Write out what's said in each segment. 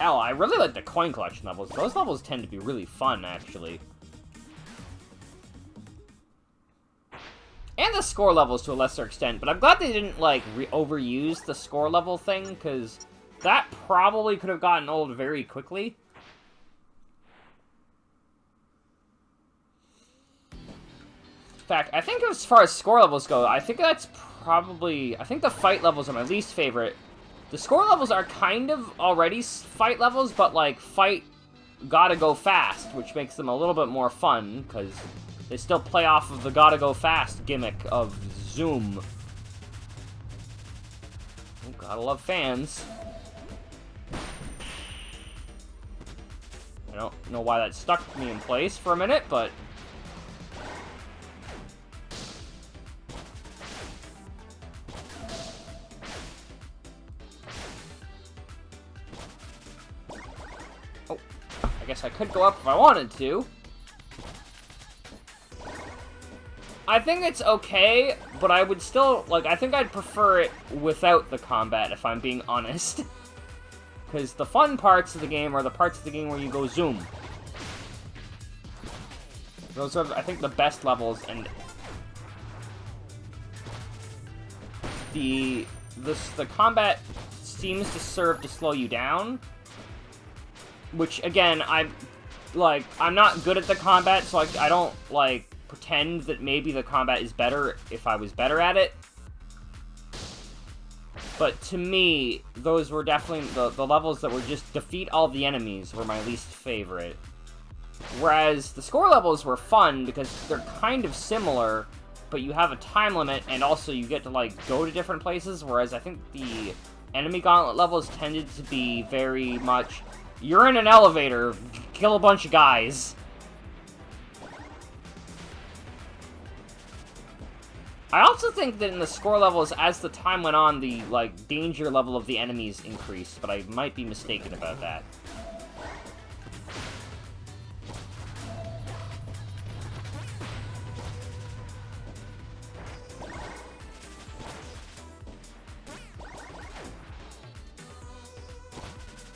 Hell, I really like the coin collection levels. Those levels tend to be really fun, actually. And the score levels to a lesser extent, but I'm glad they didn't, like, overuse the score level thing, because that probably could have gotten old very quickly. In fact, I think as far as score levels go, I think that's probably... I think the fight levels are my least favorite. The score levels are kind of already fight levels, but, like, fight gotta go fast, which makes them a little bit more fun, because they still play off of the gotta go fast gimmick of Zoom. Oh, gotta love fans. I don't know why that stuck me in place for a minute, but... Oh, I guess I could go up if I wanted to. I think it's okay, but I would still, like, I think I'd prefer it without the combat, if I'm being honest. Because the fun parts of the game are the parts of the game where you go zoom. Those are, I think, the best levels, and the combat seems to serve to slow you down, which, again, I'm not good at the combat, so I don't, like, pretend that maybe the combat is better if I was better at it. But to me, those were definitely the levels that were just defeat all the enemies were my least favorite. Whereas the score levels were fun because they're kind of similar, but you have a time limit and also you get to, like, go to different places, whereas I think the enemy gauntlet levels tended to be very much, you're in an elevator, kill a bunch of guys. I also think that in the score levels, as the time went on, the, like, danger level of the enemies increased, but I might be mistaken about that.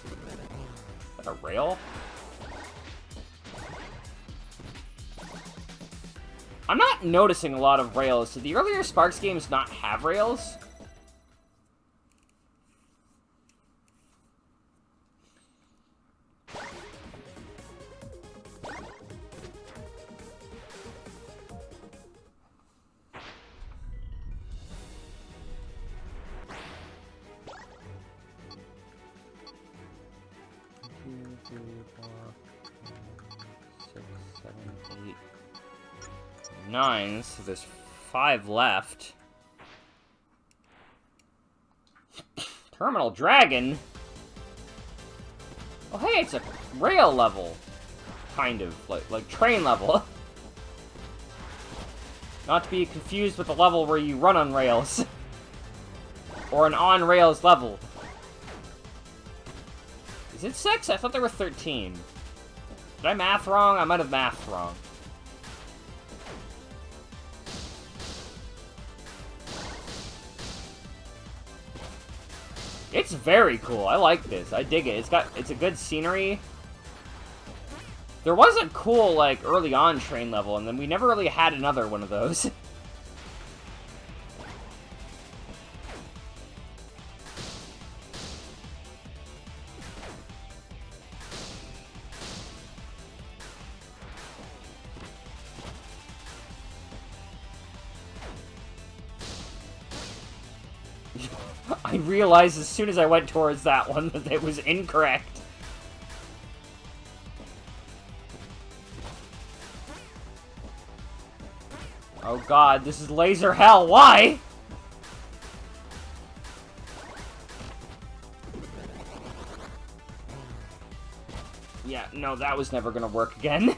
Is that a rail? I'm not noticing a lot of rails. Did the earlier Sparks games not have rails? Two, three, 4, 5, 6, 7, 8. 9, so there's 5 left. Terminal Dragon? Oh, hey, it's a rail level. Kind of, like train level. Not to be confused with the level where you run on rails. Or an on-rails level. Is it 6? I thought there were 13. Did I math wrong? I might have mathed wrong. It's very cool. I like this. I dig it. It's a good scenery. There was a cool, like, early on train level, and then we never really had another one of those. I realized as soon as I went towards that one that it was incorrect. Oh god, this is laser hell, why? Yeah, no, that was never gonna work again.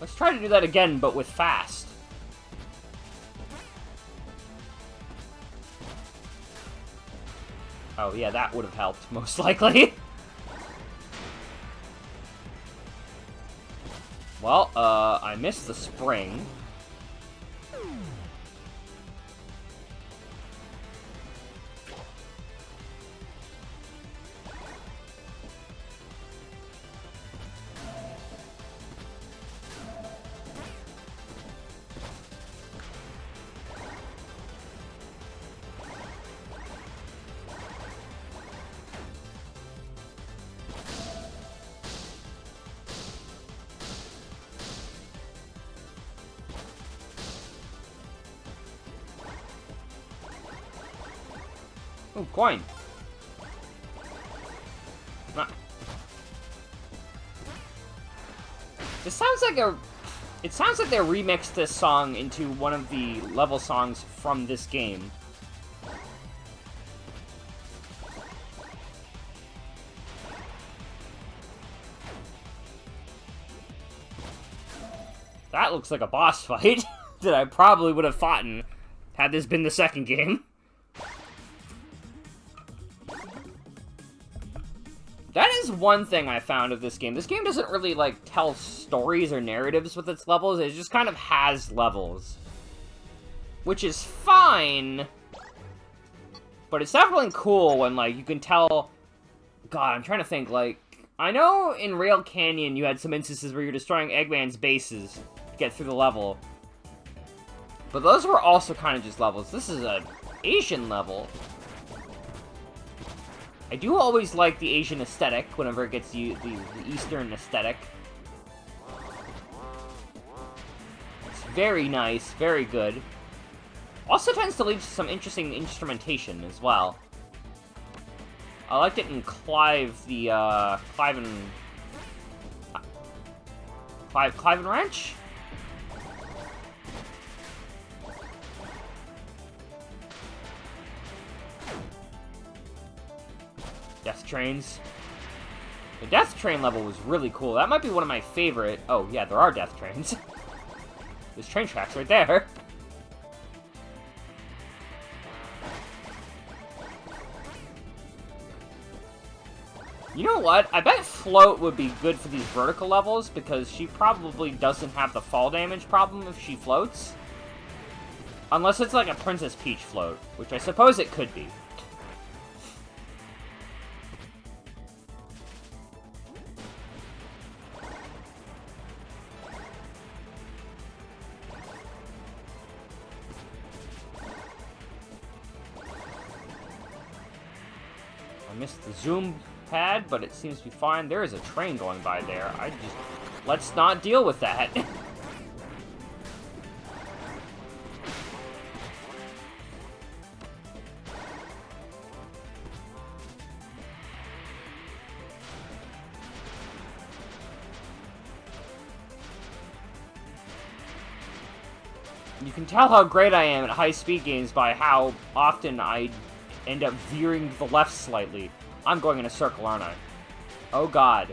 Let's try to do that again, but with fast. Oh, yeah, that would have helped, most likely. Well, I missed the spring. Ooh, coin. Nah. This sounds like a... It sounds like they remixed this song into one of the level songs from this game. That looks like a boss fight that I probably would have fought in had this been the second game. That is one thing I found of this game. This game doesn't really, like, tell stories or narratives with its levels. It just kind of has levels. Which is fine. But it's definitely cool when, like, you can tell... God, I'm trying to think, like... I know in Rail Canyon you had some instances where you're destroying Eggman's bases to get through the level. But those were also kind of just levels. This is an Asian level. I do always like the Asian aesthetic whenever it gets the Eastern aesthetic. It's very nice, very good. Also tends to lead to some interesting instrumentation as well. I liked it in Clive and Ranch? Death Trains. The Death Train level was really cool. That might be one of my favorite... Oh, yeah, there are Death Trains. There's train tracks right there. You know what? I bet Float would be good for these vertical levels, because she probably doesn't have the fall damage problem if she floats. Unless it's like a Princess Peach float, which I suppose it could be. I missed the zoom pad, but it seems to be fine. There is a train going by there. Let's not deal with that. You can tell how great I am at high-speed games by how often I end up veering to the left slightly. I'm going in a circle, aren't I? Oh god.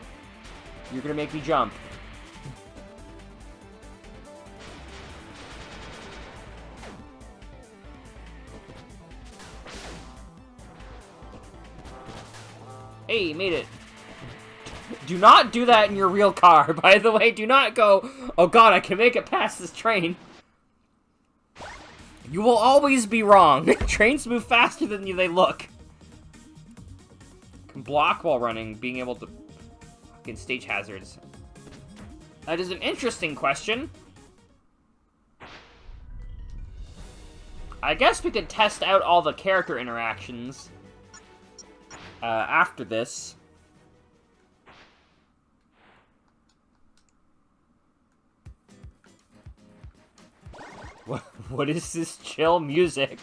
You're gonna make me jump. Hey, made it. Do not do that in your real car, by the way. Do not go, oh god, I can make it past this train. You will always be wrong. Trains move faster than they look. Can block while running, being able to... Fucking stage hazards. That is an interesting question. I guess we could test out all the character interactions after this. What is this chill music?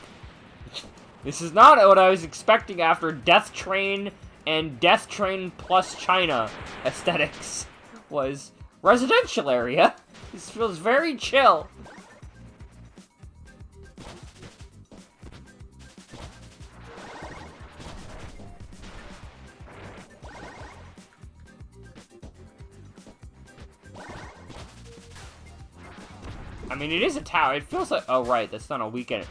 This is not what I was expecting after Death Train and Death Train plus China aesthetics. Was residential area. This feels very chill. I mean, it is a tower. It feels like... Oh, right. That's not a weak enemy.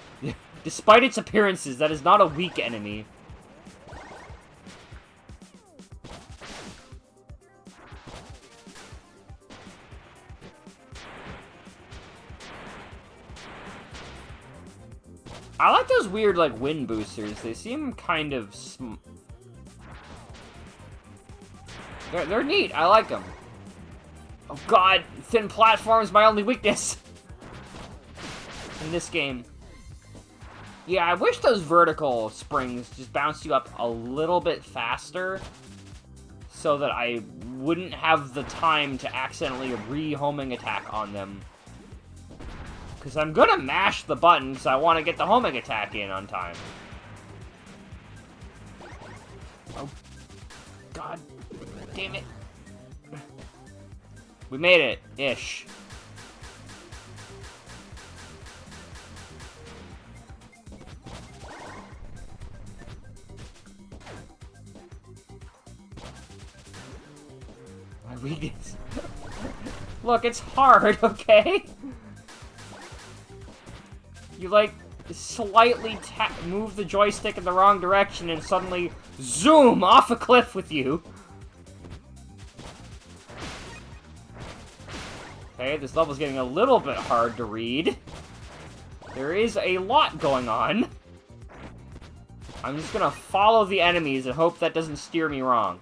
Despite its appearances, that is not a weak enemy. I like those weird, like, wind boosters. They seem kind of They're neat. I like them. Oh god, thin platform is my only weakness in this game. Yeah, I wish those vertical springs just bounced you up a little bit faster so that I wouldn't have the time to accidentally re-homing attack on them. Because I'm gonna mash the button because I want to get the homing attack in on time. Oh, god damn it. We made it, ish. My weakness. Look, it's hard, okay? You, like, slightly move the joystick in the wrong direction and suddenly zoom off a cliff with you. Okay, this level's getting a little bit hard to read. There is a lot going on. I'm just gonna follow the enemies and hope that doesn't steer me wrong.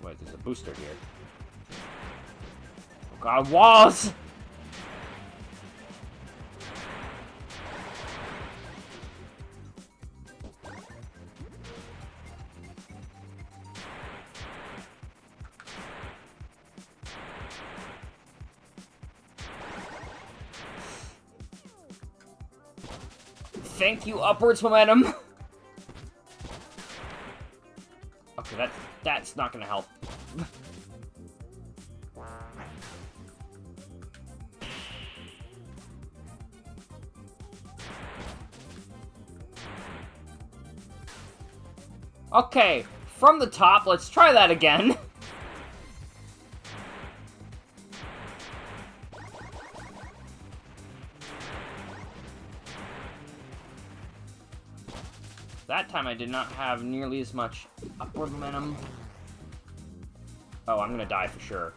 Wait, there's a booster here. Oh god, walls! Thank you, upwards momentum! Okay, that's not gonna help. Okay, from the top, let's try that again. That time I did not have nearly as much upward momentum. Oh, I'm gonna die for sure.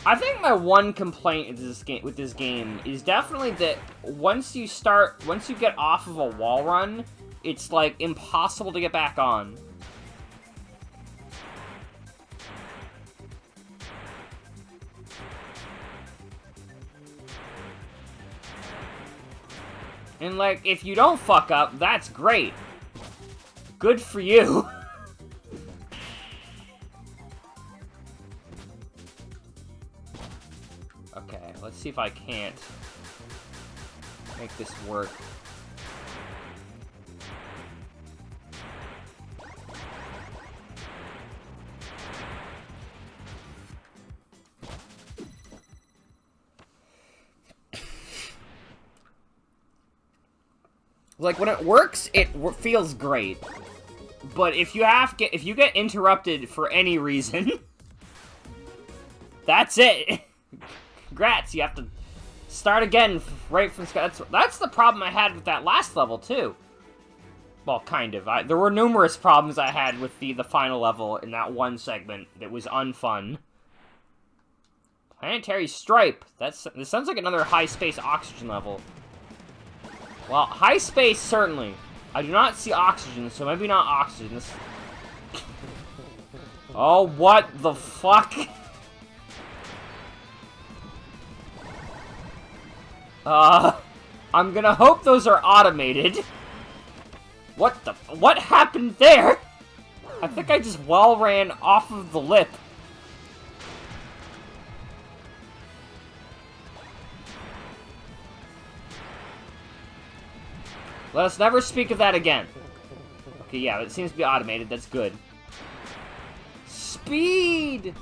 I think my one complaint with this game is definitely that once you get off of a wall run, it's like impossible to get back on. And like, if you don't fuck up, that's great. Good for you. Okay, let's see if I can't make this work. Like, when it works, it feels great. But if you get interrupted for any reason, that's it. Congrats, you have to start again right from scratch. That's the problem I had with that last level, too. Well, kind of. There were numerous problems I had with the final level in that one segment that was unfun. Planetary Stripe. This sounds like another high-space oxygen level. Well, high space, certainly. I do not see oxygen, so maybe not oxygen. Oh, what the fuck? I'm gonna hope those are automated. What happened there? I think I just wall ran off of the lip. Let us never speak of that again. Okay, yeah, it seems to be automated. That's good. Speed!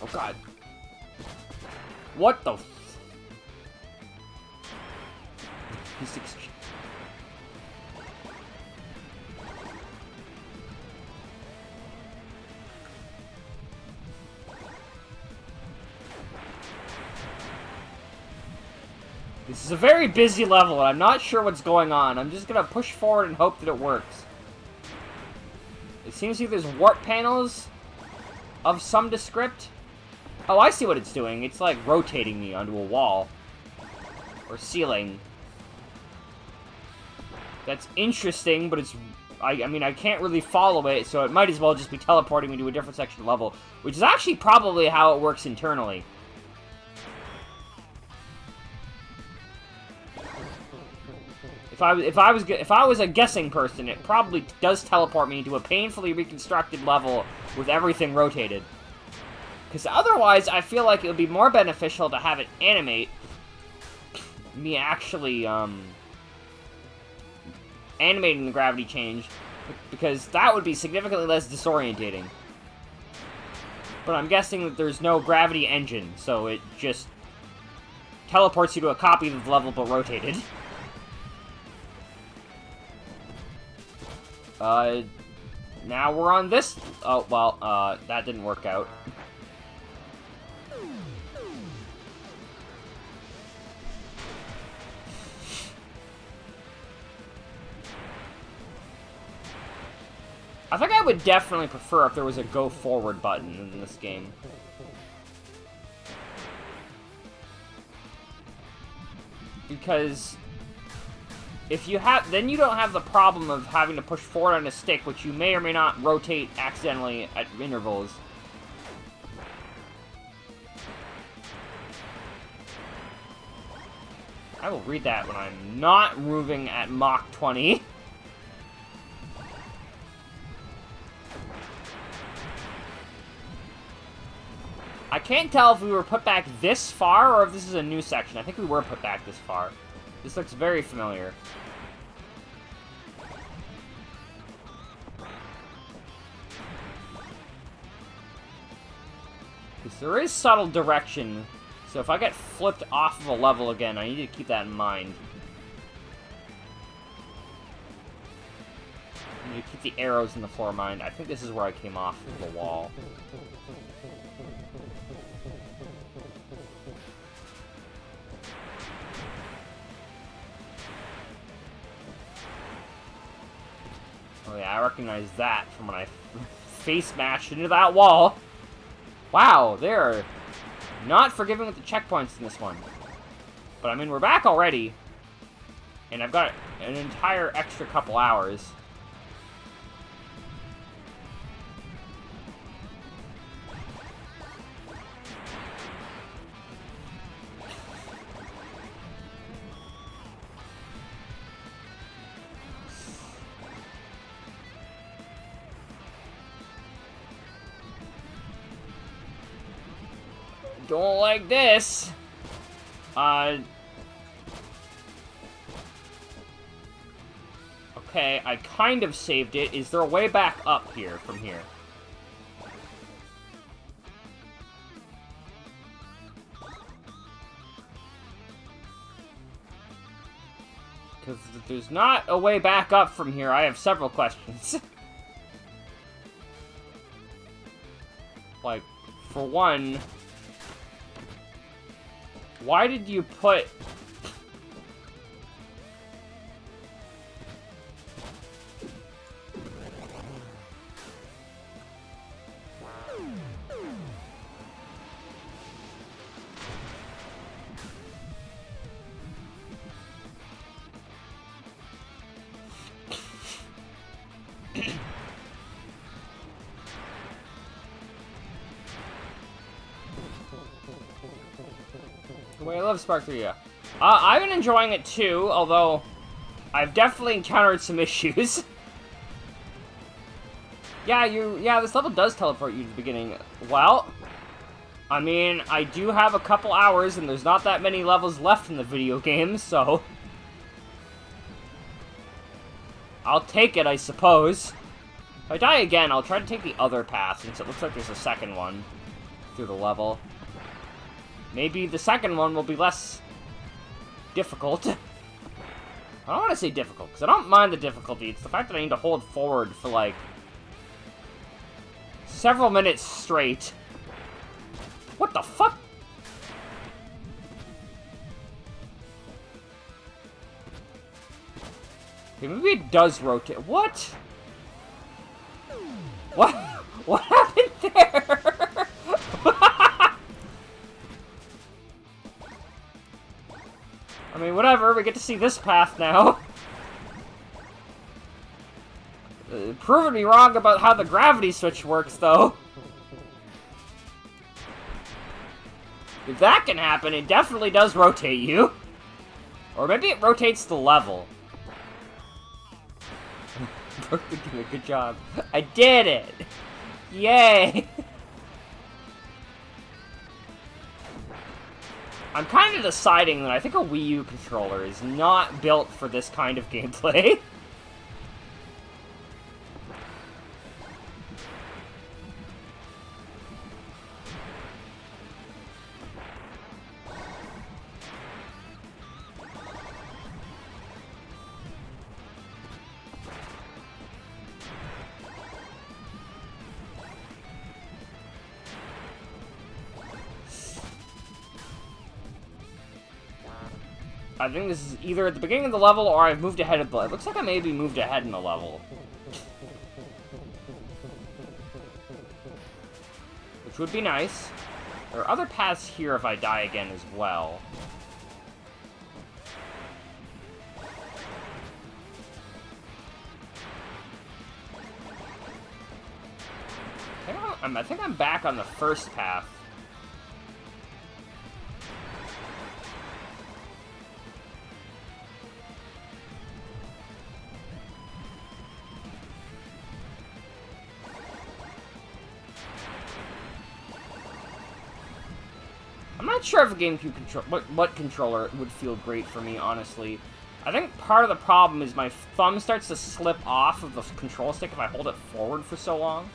Oh, God. What the... This is a very busy level, and I'm not sure what's going on. I'm just gonna push forward and hope that it works. It seems like there's warp panels of some descript. Oh, I see what it's doing. It's like rotating me onto a wall. Or ceiling. That's interesting, but it's... I mean, I can't really follow it, so it might as well just be teleporting me to a different section of the level. Which is actually probably how it works internally. If I was a guessing person, it probably does teleport me into a painfully reconstructed level with everything rotated. Because otherwise, I feel like it would be more beneficial to have it animate me actually, animating the gravity change, because that would be significantly less disorientating. But I'm guessing that there's no gravity engine, so it just teleports you to a copy of the level but rotated. Now we're on this... Oh, well, that didn't work out. I think I would definitely prefer if there was a go forward button in this game. Because if you have, then you don't have the problem of having to push forward on a stick, which you may or may not rotate accidentally at intervals. I will read that when I'm not moving at Mach 20. I can't tell if we were put back this far or if this is a new section. I think we were put back this far. This looks very familiar. Because there is subtle direction, so if I get flipped off of a level again, I need to keep that in mind. I need to keep the arrows in the floor in mind. I think this is where I came off of the wall. Oh yeah, I recognize that from when I face smashed into that wall. Wow, they're not forgiving with the checkpoints in this one. But I mean, we're back already. And I've got an entire extra couple hours. Don't like this. Okay, I kind of saved it. Is there a way back up here from here? Because if there's not a way back up from here, I have several questions. Like, for one... Why did you put... The way I love Spark 3, yeah. I've been enjoying it too, although I've definitely encountered some issues. Yeah, this level does teleport you to the beginning. Well, I mean, I do have a couple hours, and there's not that many levels left in the video game, so... I'll take it, I suppose. If I die again, I'll try to take the other path, since it looks like there's a second one through the level. Maybe the second one will be less difficult. I don't want to say difficult, because I don't mind the difficulty. It's the fact that I need to hold forward for, like, several minutes straight. What the fuck? Okay, maybe it does rotate. What? What? What happened there? I mean, whatever. We get to see this path now. Proving me wrong about how the gravity switch works, though. If that can happen, it definitely does rotate you. Or maybe it rotates the level. Good job. I did it! Yay! I'm kind of deciding that I think a Wii U controller is not built for this kind of gameplay. I think this is either at the beginning of the level or I've moved ahead of the... It looks like I maybe moved ahead in the level. Which would be nice. There are other paths here if I die again as well. I think I'm back on the first path. I'm not sure if a GameCube controller, what controller would feel great for me, honestly. I think part of the problem is my thumb starts to slip off of the control stick if I hold it forward for so long.